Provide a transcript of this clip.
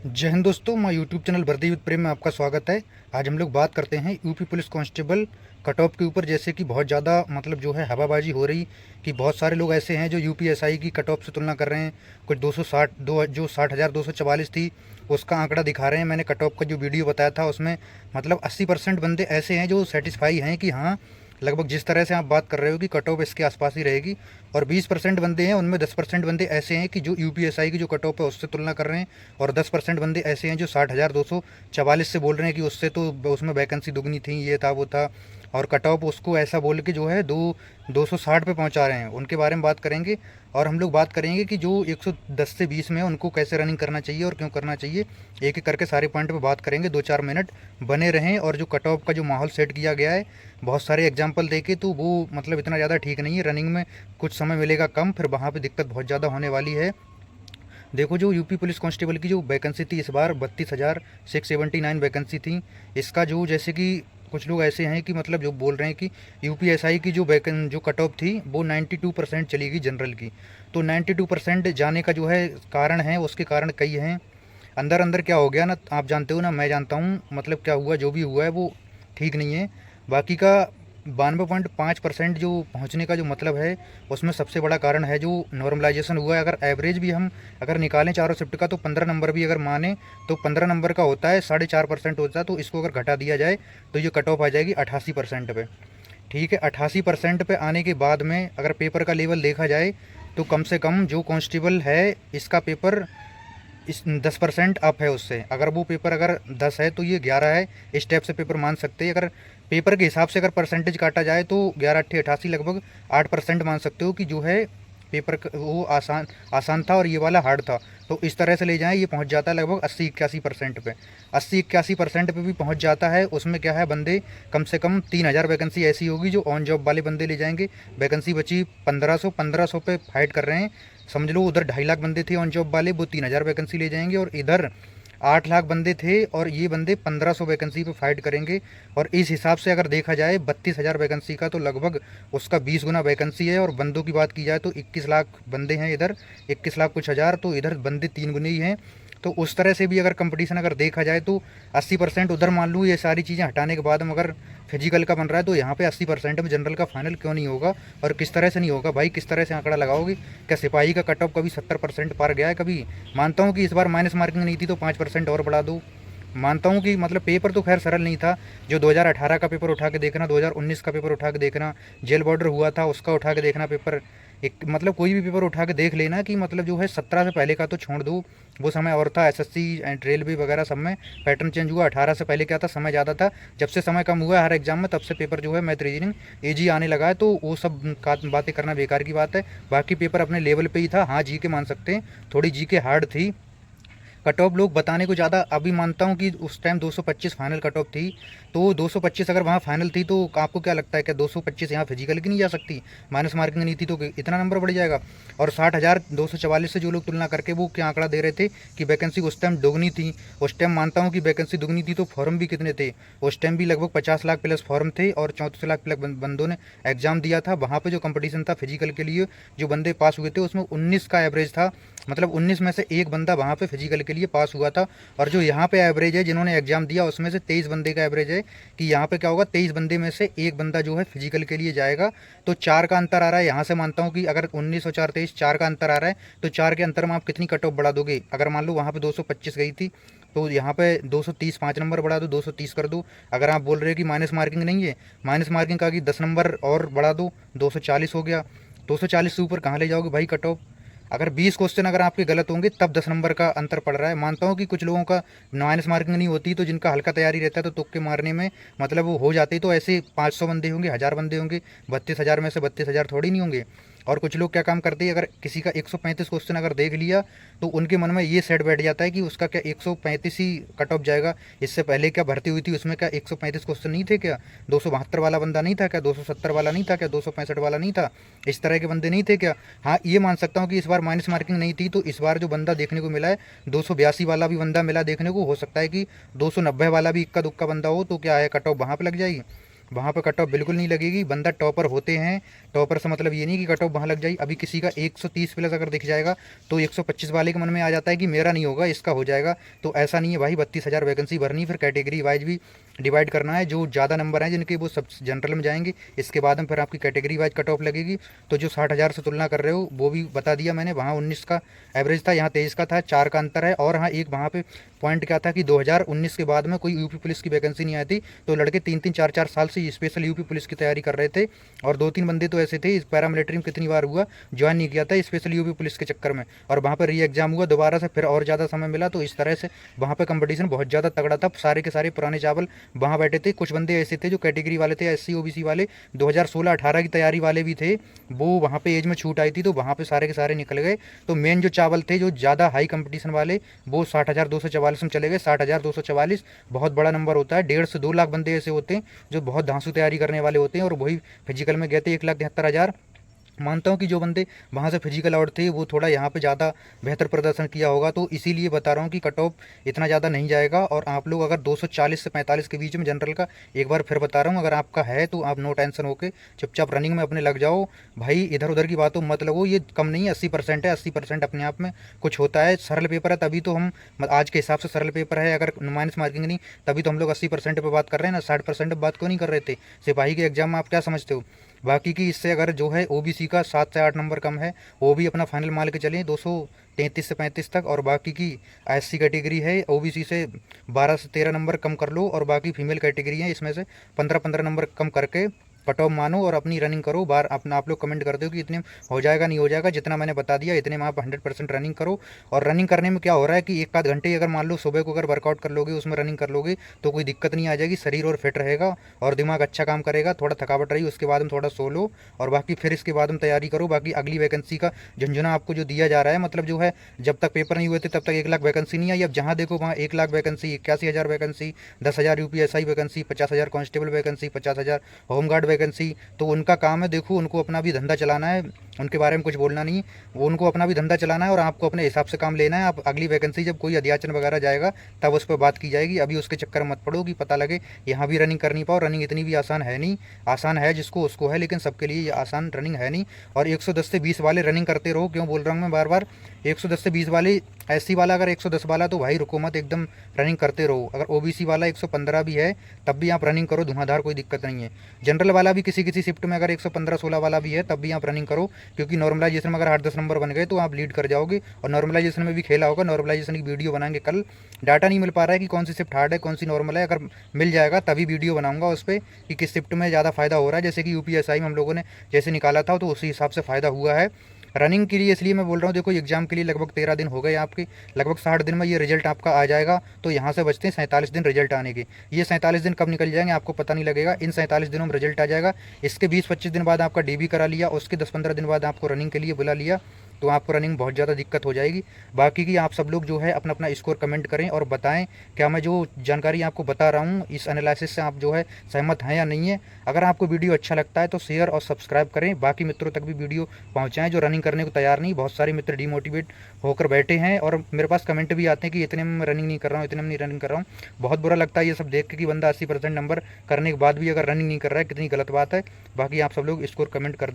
जय हिंद दोस्तों, मैं यूट्यूब चैनल वर्दी विद प्रेम में आपका स्वागत है। आज हम लोग बात करते हैं UP police constable cut off के ऊपर। जैसे कि बहुत ज़्यादा जो है हवाबाजी हो रही कि बहुत सारे लोग ऐसे हैं जो यूपीएसआई की कट ऑफ से तुलना कर रहे हैं। कुछ 260 दो जो 60,244 थी उसका आंकड़ा दिखा रहे हैं। मैंने कट ऑफ का जो वीडियो बताया था उसमें 80% बंदे ऐसे हैं जो सेटिस्फाई हैं कि हाँ, लगभग जिस तरह से आप बात कर रहे हो कि कट ऑफ इसके आसपास ही रहेगी। और 20% बंदे हैं, उनमें 10% बंदे ऐसे हैं कि जो यूपीएसआई की जो कट ऑफ है उससे तुलना कर रहे हैं। और 10% बंदे ऐसे हैं जो 60,244 से बोल रहे हैं कि उससे तो उसमें वैकेंसी दुगनी थी, ये था वो था। और कट ऑफ उसको ऐसा बोल के जो है 260 पे पहुंचा रहे हैं। उनके बारे में बात करेंगे। और हम लोग बात करेंगे कि जो 110 से 20 में उनको कैसे रनिंग करना चाहिए और क्यों करना चाहिए। एक एक करके सारे पॉइंट पे बात करेंगे। 2-4 मिनट बने रहें। और जो कट ऑफ का जो माहौल सेट किया गया है बहुत सारे एग्जाम्पल देके, तो वो इतना ज़्यादा ठीक नहीं है। रनिंग में कुछ समय मिलेगा कम, फिर वहाँ पे दिक्कत बहुत ज़्यादा होने वाली है। देखो, जो यूपी पुलिस कांस्टेबल की जो वैकेंसी थी इस बार 32,679 वैकेंसी थी। इसका जो जैसे कि कुछ लोग ऐसे हैं कि जो बोल रहे हैं कि यूपीएसआई की जो कट ऑफ थी वो 92% चली गई जनरल की। तो 92% जाने का जो है कारण है, उसके कारण कई हैं। अंदर अंदर क्या हो गया ना, आप जानते हो ना, मैं जानता हूँ। क्या हुआ, जो भी हुआ है वो ठीक नहीं है। बाकी का 92.5% जो पहुंचने का जो है उसमें सबसे बड़ा कारण है जो नॉर्मलाइजेशन हुआ है। अगर एवरेज भी हम अगर निकालें चारों शिफ्ट का, तो 15 नंबर भी अगर माने तो 15 नंबर का होता है 4.5% होता है। तो इसको अगर घटा दिया जाए तो ये कट ऑफ आ जाएगी 88% पे। ठीक है, 88% पे आने के बाद में अगर पेपर का लेवल देखा जाए तो कम से कम जो कांस्टेबल है इसका पेपर इस 10% अप है उससे। अगर वो पेपर अगर 10 है तो ये 11 है। इस टाइप से पेपर मान सकते हैं। अगर पेपर के हिसाब से अगर परसेंटेज काटा जाए तो 11 8 88 लगभग 8% मान सकते हो कि जो है पेपर वो आसान आसान था और ये वाला हार्ड था। तो इस तरह से ले जाएं, ये पहुंच जाता है लगभग 80 81% पे। 80 81% पे भी पहुंच जाता है। उसमें क्या है, बंदे कम से कम 3,000 वैकेंसी ऐसी होगी जो ऑन जॉब वाले बंदे ले जाएंगे। वैकेंसी बची 1500 पे फाइट कर रहे हैं। समझ लो उधर 2.5 लाख बंदे थे ऑन जॉब वाले, वो 3,000 वैकेंसी ले जाएंगे। और इधर 8 लाख बंदे थे और ये बंदे 1500 वैकेंसी पे फाइट करेंगे। और इस हिसाब से अगर देखा जाए 32,000 वैकेंसी का तो लगभग उसका 20 गुना वैकेंसी है। और बंदों की बात की जाए तो 21 लाख बंदे हैं इधर, 21 लाख कुछ हज़ार, तो इधर बंदे 3 गुने ही हैं। तो उस तरह से भी अगर कंपटीशन अगर देखा जाए तो 80% उधर मान लूँ। ये सारी चीज़ें हटाने के बाद में अगर फिजिकल का बन रहा है तो यहाँ पे 80% में जनरल का फाइनल क्यों नहीं होगा। और किस तरह से नहीं होगा भाई, किस तरह से आंकड़ा लगाओगे। क्या सिपाही का कट ऑफ कभी 70% पार गया है कभी? मानता हूँ कि इस बार माइनस मार्किंग नहीं थी तो 5% और बढ़ा दो। मानता हूँ कि पेपर तो खैर सरल नहीं था। जो 2018 का पेपर उठा के देखना, 2019 का पेपर उठा के देखना, जेल बॉर्डर हुआ था उसका उठा के देखना पेपर। एक कोई भी पेपर उठा के देख लेना कि जो है 17 से पहले का तो छोड़ दो, वो समय और था। एसएससी एंड रेलवे वगैरह सब में पैटर्न चेंज हुआ। 18 से पहले क्या था, समय ज़्यादा था। जब से समय कम हुआ है हर एग्जाम में, तब से पेपर जो है मैथ रीजनिंग ईजी आने लगा है। तो वो सब बातें करना बेकार की बात है। बाकी पेपर अपने लेवल पे ही था। हाँ, जी के मान सकते हैं, थोड़ी जी के हार्ड थी। कट ऑफ लोग बताने को ज़्यादा, अभी मानता हूँ कि उस टाइम 225 फाइनल कट ऑफ थी। तो 225 अगर वहाँ फाइनल थी तो आपको क्या लगता है कि 225 यहाँ फिजिकल की नहीं जा सकती? माइनस मार्किंग नहीं थी तो इतना नंबर बढ़ जाएगा। और 60,244 से जो लोग तुलना करके वो क्या आंकड़ा दे रहे थे कि वैकेंसी उस टाइम दोगुनी थी। उस टाइम मानता हूँ कि वैकेंसी दुगनी थी तो फॉर्म भी कितने थे उस टाइम भी, लगभग 50 लाख प्लस फॉर्म थे और 34 लाख प्लस बंदों ने एग्जाम दिया था। वहाँ पे जो कंपटीशन था फिजिकल के लिए, जो बंदे पास हुए थे उसमें 19 का एवरेज था। 19 में से एक बंदा वहाँ पे फिजिकल के लिए पास हुआ था। और जो यहाँ पे एवरेज है जिन्होंने एग्जाम दिया उसमें से 23 बंदे का एवरेज है कि यहाँ पे क्या होगा, 23 बंदे में से एक बंदा जो है फिजिकल के लिए जाएगा। तो 4 का अंतर आ रहा है। यहाँ से मानता हूँ कि अगर 19 और 4 23, 4 का अंतर आ रहा है तो 4 के अंतर में आप कितनी कट ऑफ बढ़ा दोगे? अगर मान लो वहाँ पे 225 गई थी तो यहाँ पे 230 5 नंबर बढ़ा दो, 230 कर दो। अगर आप बोल रहे हो कि माइनस मार्किंग नहीं है, माइनस मार्किंग का कि 10 नंबर और बढ़ा दो, 240 हो गया। 240 से ऊपर कहाँ ले जाओगे भाई कट ऑफ? अगर 20 क्वेश्चन अगर आपके गलत होंगे तब 10 नंबर का अंतर पड़ रहा है। मानता हूँ कि कुछ लोगों का माइनस मार्किंग नहीं होती तो जिनका हल्का तैयारी रहता है तो तुक्के मारने में वो हो जाते। तो ऐसे 500 बंदे होंगे, 1000 बंदे होंगे, 32,000 में से 32,000 थोड़ी नहीं होंगे। और कुछ लोग क्या काम करते हैं, अगर किसी का 135 क्वेश्चन अगर देख लिया तो उनके मन में ये सेट बैठ जाता है कि उसका क्या 135 ही कट ऑफ जाएगा। इससे पहले क्या भर्ती हुई थी उसमें क्या 135 क्वेश्चन नहीं थे क्या? 272 वाला बंदा नहीं था क्या? 270 वाला नहीं था क्या? 265 वाला नहीं था? इस तरह के बंदे नहीं थे क्या? हाँ, ये मान सकता हूँ कि इस बार माइनस मार्किंग नहीं थी तो इस बार जो बंदा देखने को मिला है 282 वाला भी बंदा मिला देखने को। हो सकता है कि 290 वाला भी इक्का दुक्का बंदा हो तो क्या है, कट ऑफ वहाँ पर लग जाएगी। वहाँ पे कट ऑफ बिल्कुल नहीं लगेगी। बंदा टॉपर होते हैं, टॉपर से मतलब ये नहीं कि कट ऑफ वहाँ लग जाए। अभी किसी का 130 प्लस अगर दिख जाएगा तो 125 वाले के मन में आ जाता है कि मेरा नहीं होगा, इसका हो जाएगा। तो ऐसा नहीं है भाई, 32,000 वैकेंसी भरनी, फिर कैटेगरी वाइज भी डिवाइड करना है। जो ज़्यादा नंबर हैं जिनके वो सब जनरल में जाएंगे, इसके बाद में फिर आपकी कैटेगरी वाइज कट ऑफ लगेगी। तो जो 60,000 से तुलना कर रहे हो वो भी बता दिया मैंने, वहाँ 19 का एवरेज था, यहाँ 23 का था, 4 का अंतर है। और हाँ, एक वहाँ पे पॉइंट क्या था कि 2019 के बाद में कोई यूपी पुलिस की वैकेंसी नहीं आई थी, तो लड़के 3-3 4-4 साल से स्पेशल यूपी पुलिस की तैयारी कर रहे थे। और 2-3 बंदे तो ऐसे थे, इस पैरामिलिट्री में कितनी बार हुआ, ज्वाइन नहीं किया था स्पेशल यूपी पुलिस के चक्कर में, और वहाँ पर री एग्जाम हुआ दोबारा से, फिर और ज़्यादा समय मिला। तो इस तरह से वहाँ पर कंपटीशन बहुत ज़्यादा तगड़ा था। सारे के सारे पुराने चावल वहाँ बैठे थे। कुछ बंदे ऐसे थे जो कैटेगरी वाले थे, SC OBC वाले, 2016-18 की तैयारी वाले भी थे, वो वहाँ पे एज में छूट आई थी, तो वहाँ पे सारे के सारे निकल गए। तो मेन जो चावल थे जो ज़्यादा हाई कंपटीशन वाले, वो 60,244 में चले गए। 60,244 बहुत बड़ा नंबर होता है। 1.5 से 2 लाख बंदे ऐसे होते हैं जो बहुत धांसू तैयारी करने वाले होते हैं, और वही फिजिकल में गए थे 1,73,000। मानता हूँ कि जो बंदे वहाँ से फिजिकल आउट थे वो थोड़ा यहाँ पे ज़्यादा बेहतर प्रदर्शन किया होगा, तो इसीलिए बता रहा हूँ कि कट ऑफ इतना ज़्यादा नहीं जाएगा। और आप लोग अगर 240 से 45 के बीच में जनरल का, एक बार फिर बता रहा हूँ, अगर आपका है तो आप नो टेंशन होके चुपचाप रनिंग में अपने लग जाओ भाई। इधर उधर की बातों मत लगो, ये कम नहीं है, 80% है। 80% अपने आप में कुछ होता है। सरल पेपर है तभी तो हम, आज के हिसाब से सरल पेपर है, अगर माइनस मार्किंग नहीं तभी तो हम लोग 80% पर बात कर रहे हैं ना, 60% पर बात क्यों नहीं कर रहे थे। सिपाही के एग्जाम में आप क्या समझते हो। बाकी की इससे अगर जो है OBC का 7 से 8 नंबर कम है, वो भी अपना फाइनल मान के चलिए 233 से 35 तक। और बाकी की SC कैटेगरी है, OBC से 12 से 13 नंबर कम कर लो, और बाकी फीमेल कैटेगरी है, इसमें से 15-15 नंबर कम करके कट ऑफ मानो और अपनी रनिंग करो। बार अपना आप लोग कमेंट करते हो कि इतने हो जाएगा नहीं हो जाएगा, जितना मैंने बता दिया इतने में आप 100% रनिंग करो। और रनिंग करने में क्या हो रहा है कि 1 आध घंटे अगर मान लो सुबह को अगर वर्कआउट कर लोगे, उसमें रनिंग कर लोगे, तो कोई दिक्कत नहीं आ जाएगी। शरीर और फिट रहेगा और दिमाग अच्छा काम करेगा। थोड़ा थकावट रही उसके बाद में थोड़ा सो लो, और बाकी फिर इसके बाद में तैयारी करो। बाकी अगली वैकेंसी का झुंझुना आपको जो दिया जा रहा है, मतलब जो है जब तक पेपर नहीं हुए थे तब तक 1 लाख वैकेंसी नहीं आई। अब जहाँ देखो वहाँ 1 lakh vacancy, 81,000 vacancy, 10,000 UPSI vacancy, 50,000 constable vacancy, 50,000 home guard vacancy. तो उनका काम है, देखो उनको अपना भी धंधा चलाना है, उनके बारे में कुछ बोलना नहीं, वो उनको अपना भी धंधा चलाना है और आपको अपने हिसाब से काम लेना है। आप अगली वैकेंसी जब कोई अध्याचन वगैरह जाएगा तब उस पर बात की जाएगी। अभी उसके चक्कर में मत पड़ो कि पता लगे यहाँ भी रनिंग कर नहीं पाओ। रनिंग इतनी भी आसान है नहीं, आसान है जिसको उसको है, लेकिन सबके लिए ये आसान रनिंग है नहीं। और 110 से 20 वाले रनिंग करते रहो। क्यों बोल रहा हूँ मैं बार बार, 110 से 20 वाले SC वाला अगर 110 वाला, तो भाई रुको मत, एकदम रनिंग करते रहो। अगर OBC वाला 115 भी है तब भी आप रनिंग करो धुआंधार, कोई दिक्कत नहीं है। जनरल वाला भी किसी किसी शिफ्ट में अगर 115-16 वाला भी है तब भी आप रनिंग करो, क्योंकि नॉर्मलाइजेशन में अगर 8-10 नंबर बन गए तो आप लीड कर जाओगे। और नॉर्मलाइजेशन में भी खेला होगा, नॉर्मलाइजेशन की वीडियो बनाएंगे कल। डाटा नहीं मिल पा रहा है कि कौन सी शिफ्ट हार्ड है कौन सी नॉर्मल है, अगर मिल जाएगा तभी वीडियो बनाऊंगा उस पर कि किस शिफ्ट में ज़्यादा फ़ायदा हो रहा है। जैसे कि UPSI में हम लोगों ने जैसे निकाला था तो उसी हिसाब से फ़ायदा हुआ है। रनिंग के लिए इसलिए मैं बोल रहा हूँ, देखो एग्जाम के लिए लगभग 13 दिन हो गए आपके, लगभग 60 दिन में ये रिजल्ट आपका आ जाएगा। तो यहाँ से बचते हैं 47 दिन रिजल्ट आने के। ये 47 दिन कब निकल जाएंगे आपको पता नहीं लगेगा, इन 47 दिनों में रिजल्ट आ जाएगा। इसके 20-25 दिन बाद आपका DB करा लिया, उसके 10-15 दिन बाद आपको रनिंग के लिए बुला लिया, तो आपको रनिंग बहुत ज़्यादा दिक्कत हो जाएगी। बाकी की आप सब लोग जो है अपना अपना स्कोर कमेंट करें और बताएं क्या मैं जो जानकारी आपको बता रहा हूँ इस एनालिसिस से आप जो है सहमत हैं या नहीं है। अगर आपको वीडियो अच्छा लगता है तो शेयर और सब्सक्राइब करें, बाकी मित्रों तक भी वीडियो पहुँचाएँ जो रनिंग करने को तैयार नहीं। बहुत सारे मित्र डिमोटिवेट होकर बैठे हैं और मेरे पास कमेंट भी आते हैं कि इतने में रनिंग नहीं कर रहा हूँ, इतने में नहीं रनिंग कर रहा हूँ। बहुत बुरा लगता है ये सब देख के कि बंदा 80% नंबर करने के बाद भी अगर रनिंग नहीं कर रहा है, कितनी गलत बात है। बाकी आप सब लोग स्कोर कमेंट कर